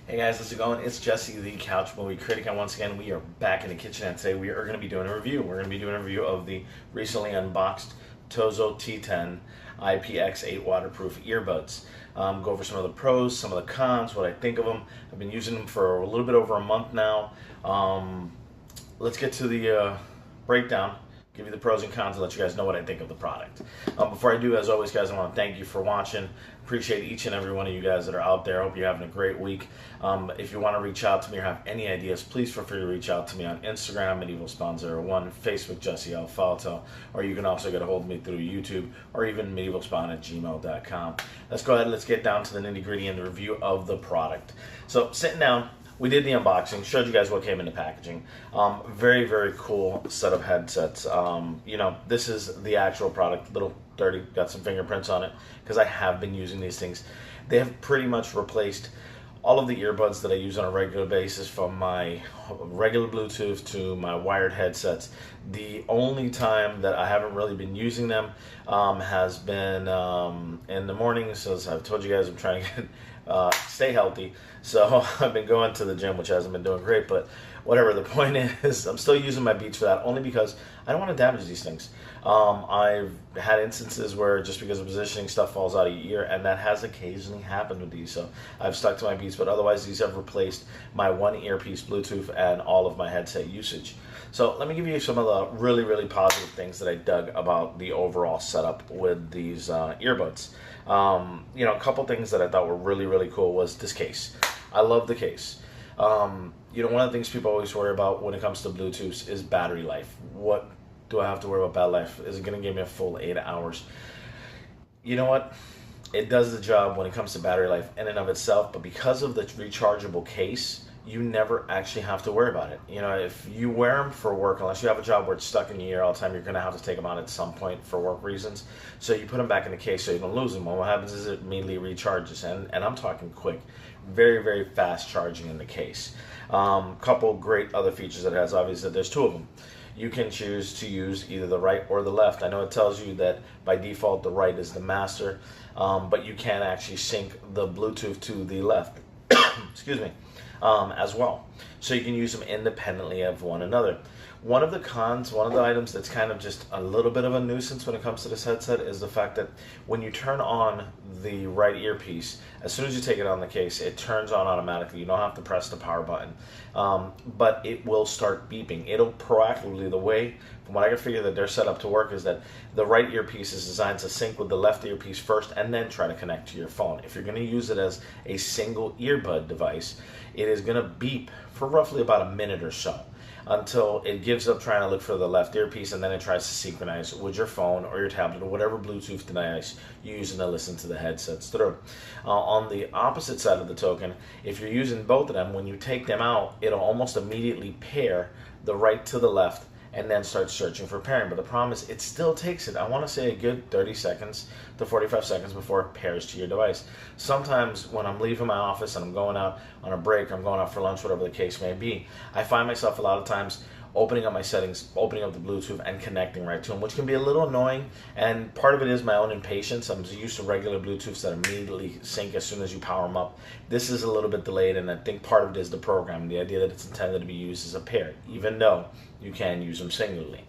Hey guys, how's it going? It's Jesse, the Couch Movie Critic, and once again we are back in the kitchen, and today we are going to be doing a review. We're going to be doing a review of the recently unboxed TOZO T10 IPX8 Waterproof Earbuds. Go over some of the pros, some of the cons, what I think of them. I've been using them for a little bit over a month now. Let's get to the breakdown. Give you the pros and cons and let you guys know what I think of the product. Before I do, as always, guys, I want to thank you for watching. Appreciate each and every one of you guys that are out there. Hope you're having a great week. If you want to reach out to me or have any ideas, please feel free to reach out to me on Instagram, MedievalSpawn01, Facebook, Jesse Alfalto, or you can also get a hold of me through YouTube or even medievalspawn@gmail.com. Let's go ahead and let's get down to the nitty-gritty and the review of the product. So, sitting down, we did the unboxing, showed you guys what came in the packaging. Very, very cool set of headsets. You know, this is the actual product, little dirty, got some fingerprints on it, because I have been using these things. They have pretty much replaced all of the earbuds that I use on a regular basis, from my regular Bluetooth to my wired headsets. The only time that I haven't really been using them has been in the mornings. As I've told you guys, I'm trying to get stay healthy, so I've been going to the gym, which hasn't been doing great, but whatever. The point is, I'm still using my Beats for that, only because I don't want to damage these things. I've had instances where just because of positioning, stuff falls out of your ear, and that has occasionally happened with these, so I've stuck to my Beats, but otherwise these have replaced my one earpiece Bluetooth and all of my headset usage. So let me give you some of the really, really positive things that I dug about the overall setup with these earbuds. You know, a couple things that I thought were really, really cool was this case. I love the case. You know, one of the things people always worry about when it comes to Bluetooth is battery life. What do I have to worry about battery life? Is it going to give me a full 8 hours? You know what? It does the job when it comes to battery life in and of itself, but because of the rechargeable case, you never actually have to worry about it. You know, if you wear them for work, unless you have a job where it's stuck in your ear all the time, you're going to have to take them out at some point for work reasons. So you put them back in the case so you don't lose them. Well, what happens is it immediately recharges, and I'm talking quick. Very, very fast charging in the case. Couple great other features that it has. Obviously, there's two of them. You can choose to use either the right or the left. I know it tells you that by default the right is the master, but you can actually sync the Bluetooth to the left. Excuse me. As well. So you can use them independently of one another. One of the cons, one of the items that's kind of just a little bit of a nuisance when it comes to this headset is the fact that when you turn on the right earpiece, as soon as you take it on the case, it turns on automatically. You don't have to press the power button. But it will start beeping. It'll proactively, the way, from what I can figure that they're set up to work, is that the right earpiece is designed to sync with the left earpiece first and then try to connect to your phone. If you're going to use it as a single earbud device, it is going to beep for roughly about a minute or so, until it gives up trying to look for the left earpiece, and then it tries to synchronize with your phone or your tablet or whatever Bluetooth device you're using to listen to the headsets through. On the opposite side of the token, if you're using both of them, when you take them out, it'll almost immediately pair the right to the left and then start searching for pairing. But the problem is it still takes it, I want to say, a good 30 seconds to 45 seconds before it pairs to your device. Sometimes when I'm leaving my office and I'm going out on a break, I'm going out for lunch, whatever the case may be, I find myself a lot of times opening up my settings, opening up the Bluetooth and connecting right to them, which can be a little annoying, and part of it is my own impatience. I'm used to regular Bluetooths that immediately sync as soon as you power them up. This is a little bit delayed, and I think part of it is the program, the idea that it's intended to be used as a pair, even though you can use them singularly.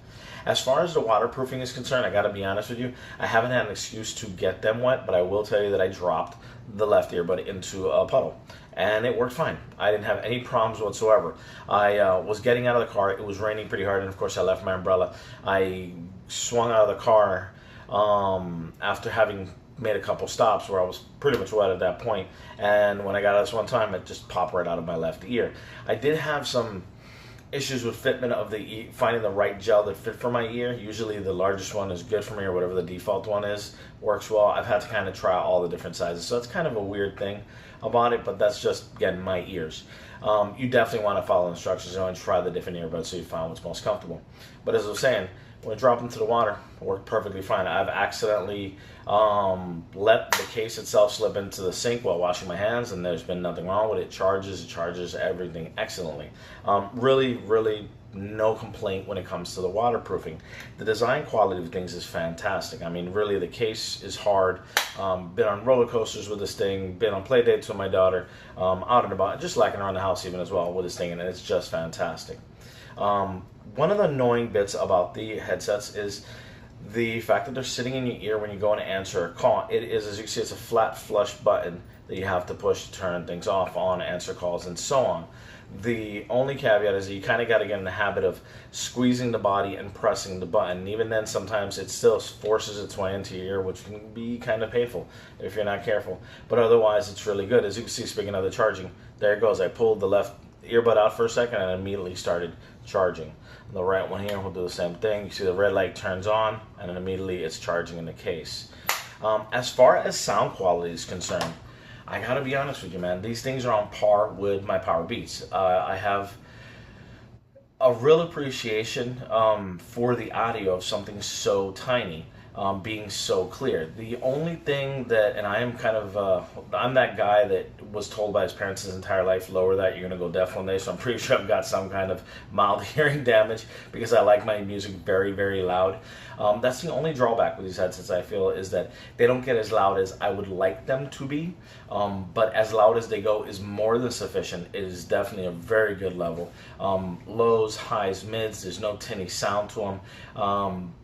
As far as the waterproofing is concerned, I gotta be honest with you, I haven't had an excuse to get them wet, but I will tell you that I dropped the left earbud into a puddle, and it worked fine. I didn't have any problems whatsoever. I was getting out of the car, it was raining pretty hard, and of course I left my umbrella. I swung out of the car after having made a couple stops where I was pretty much wet at that point, and when I got out this one time, it just popped right out of my left ear. I did have some issues with fitment of the finding the right gel that fit for my ear. Usually the largest one is good for me, or whatever the default one is works well. I've had to kind of try all the different sizes, so it's kind of a weird thing about it, but that's just, again, my ears. You definitely want to follow instructions and try the different earbuds so you find what's most comfortable. But as I was saying, when I drop into the water, it worked perfectly fine. I've accidentally let the case itself slip into the sink while washing my hands, and there's been nothing wrong with it. It charges everything excellently. Really, really no complaint when it comes to the waterproofing. The design quality of things is fantastic. I mean, really, the case is hard. Been on roller coasters with this thing, been on play dates with my daughter, out and about, just lacking around the house even as well with this thing, and it's just fantastic. One of the annoying bits about the headsets is the fact that they're sitting in your ear when you go and answer a call. It is, as you can see, it's a flat flush button that you have to push to turn things off, on, answer calls, and so on. The only caveat is that you kind of got to get in the habit of squeezing the body and pressing the button. And even then, sometimes it still forces its way into your ear, which can be kind of painful if you're not careful. But otherwise, it's really good. As you can see, speaking of the charging, there it goes. I pulled the left earbud out for a second and immediately started charging. The right one here will do the same thing. You see the red light turns on, and then immediately it's charging in the case. As far as sound quality is concerned, I gotta be honest with you, man. These things are on par with my Power Beats. I have a real appreciation for the audio of something so tiny being so clear. The only thing that, and I am kind of, I'm that guy that was told by his parents his entire life, lower that, you're gonna go deaf one day, so I'm pretty sure I've got some kind of mild hearing damage because I like my music very, very loud. That's the only drawback with these headsets, I feel, is that they don't get as loud as I would like them to be, but as loud as they go is more than sufficient. It is definitely a very good level. Lows, highs, mids, there's no tinny sound to them.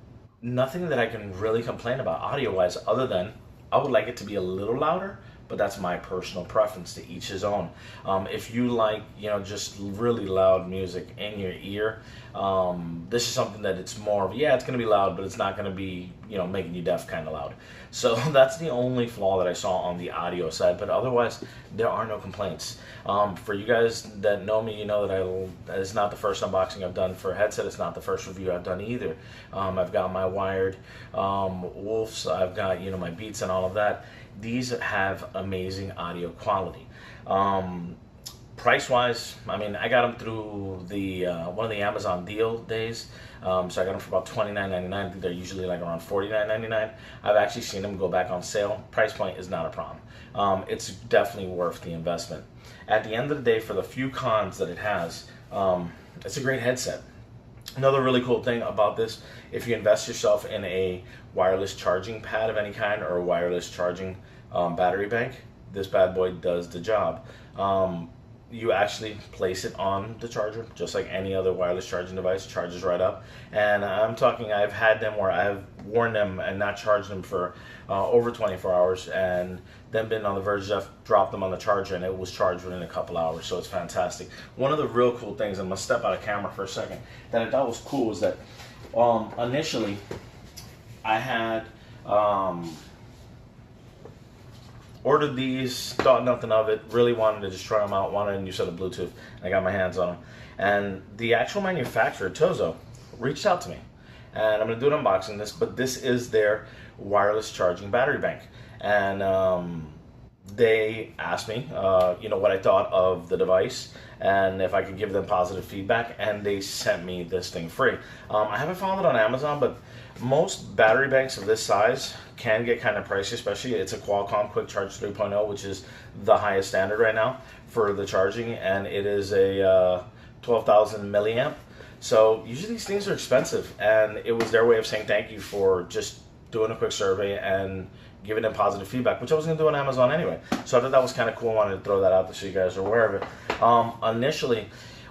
Nothing that I can really complain about audio-wise, other than I would like it to be a little louder, but that's my personal preference, to each his own. If you like, just really loud music in your ear, this is something that it's more of, yeah, it's going to be loud, but it's not going to be, making you deaf kind of loud. So that's the only flaw that I saw on the audio side, but otherwise, there are no complaints. For you guys that know me, you know that it's not the first unboxing I've done for a headset. It's not the first review I've done either. I've got my wired Wolves, I've got, my Beats and all of that. These have amazing audio quality. Price-wise, I mean, I got them through the one of the Amazon deal days, so I got them for about $29.99. I think they're usually like around $49.99. I've actually seen them go back on sale. Price point is not a problem. It's definitely worth the investment. At the end of the day, for the few cons that it has, it's a great headset. Another really cool thing about this, if you invest yourself in a wireless charging pad of any kind or a wireless charging battery bank, this bad boy does the job. You actually place it on the charger, just like any other wireless charging device, charges right up. And I'm talking, I've had them where I've worn them and not charged them for over 24 hours, and then been on the verge of dropped them on the charger, and it was charged within a couple hours, so it's fantastic. One of the real cool things, I'm gonna step out of camera for a second, that I thought was cool was that initially I had ordered these, thought nothing of it, really wanted to just try them out, wanted a new set of Bluetooth, and I got my hands on them. And the actual manufacturer, TOZO, reached out to me. And I'm going to do an unboxing of this, but this is their wireless charging battery bank. And they asked me, what I thought of the device, and if I could give them positive feedback, and they sent me this thing free. I haven't found it on Amazon, but most battery banks of this size can get kind of pricey, especially it's a Qualcomm Quick Charge 3.0, which is the highest standard right now for the charging, and it is a 12,000 milliamp. So usually these things are expensive, and it was their way of saying thank you for just doing a quick survey and giving them positive feedback, which I was going to do on Amazon anyway. So I thought that was kind of cool. I wanted to throw that out there so you guys are aware of it. Initially,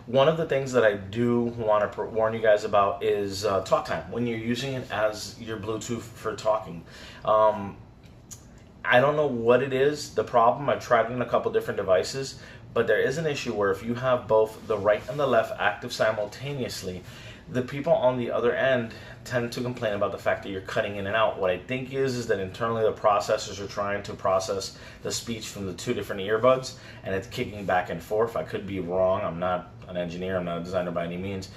one of the things that I do want to warn you guys about is talk time, when you're using it as your Bluetooth for talking. I don't know what it is, the problem. I've tried it in a couple different devices, but there is an issue where if you have both the right and the left active simultaneously, the people on the other end tend to complain about the fact that you're cutting in and out. What I think is that internally the processors are trying to process the speech from the two different earbuds, and it's kicking back and forth. I could be wrong. I'm not an engineer. I'm not a designer by any means.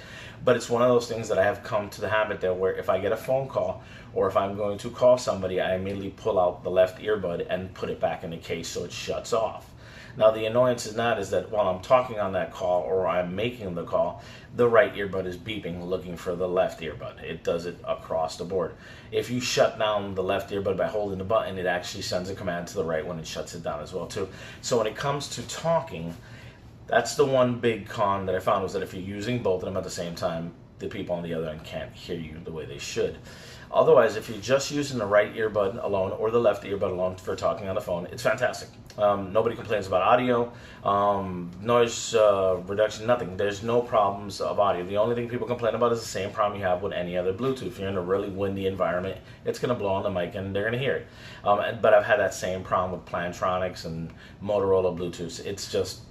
But it's one of those things that I have come to the habit there where if I get a phone call or if I'm going to call somebody, I immediately pull out the left earbud and put it back in the case so it shuts off. Now the annoyance is not is that while I'm talking on that call or I'm making the call, the right earbud is beeping looking for the left earbud. It does it across the board. If you shut down the left earbud by holding the button, it actually sends a command to the right one and shuts it down as well too. So when it comes to talking, That's the one big con that I found, was that if you're using both of them at the same time, the people on the other end can't hear you the way they should. Otherwise, if you're just using the right earbud alone or the left earbud alone for talking on the phone, it's fantastic. Nobody complains about audio, noise reduction, nothing. There's no problems of audio. The only thing people complain about is the same problem you have with any other Bluetooth. If you're in a really windy environment, it's going to blow on the mic and they're going to hear it. But I've had that same problem with Plantronics and Motorola Bluetooths. It's just,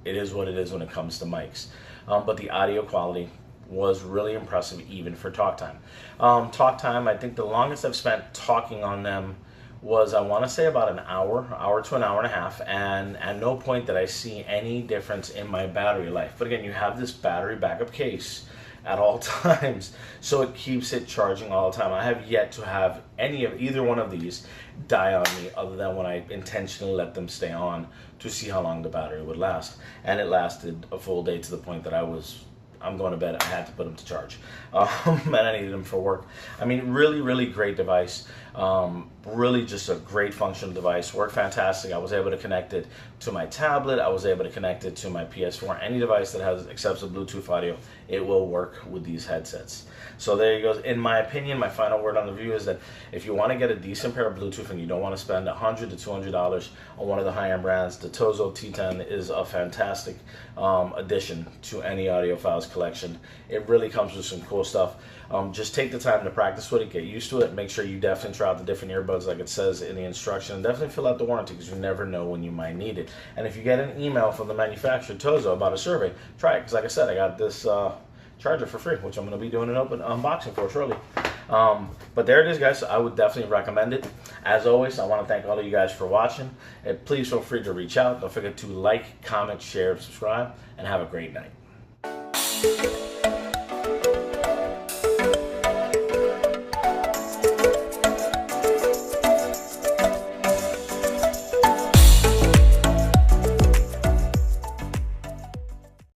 it is what it is when it comes to mics. But the audio quality was really impressive even for talk time. Talk time, I think the longest I've spent talking on them was, I want to say, about an hour to an hour and a half, and at no point did I see any difference in my battery life. But again, you have this battery backup case at all times, so it keeps it charging all the time. I have yet to have either one of these die on me, other than when I intentionally let them stay on to see how long the battery would last. And it lasted a full day, to the point that I'm going to bed, I had to put them to charge. And I needed them for work. I mean, really, really great device. Really just a great functional device. Worked fantastic. I was able to connect it to my tablet. I was able to connect it to my PS4. Any device that accepts a Bluetooth audio, it will work with these headsets. So there you go. In my opinion, my final word on the review is that if you want to get a decent pair of Bluetooth and you don't want to spend $100 to $200 on one of the high-end brands, the TOZO T10 is a fantastic addition to any audiophiles collection. It really comes with some cool stuff. Just take the time to practice with it, get used to it, make sure you definitely try out the different earbuds like it says in the instruction, and definitely fill out the warranty, because you never know when you might need it. And if you get an email from the manufacturer, TOZO, about a survey, try it, because like I said, I got this charger for free, which I'm going to be doing an open unboxing for shortly. But there it is, guys. I would definitely recommend it. As always, I want to thank all of you guys for watching. And please feel free to reach out. Don't forget to like, comment, share, subscribe, and have a great night.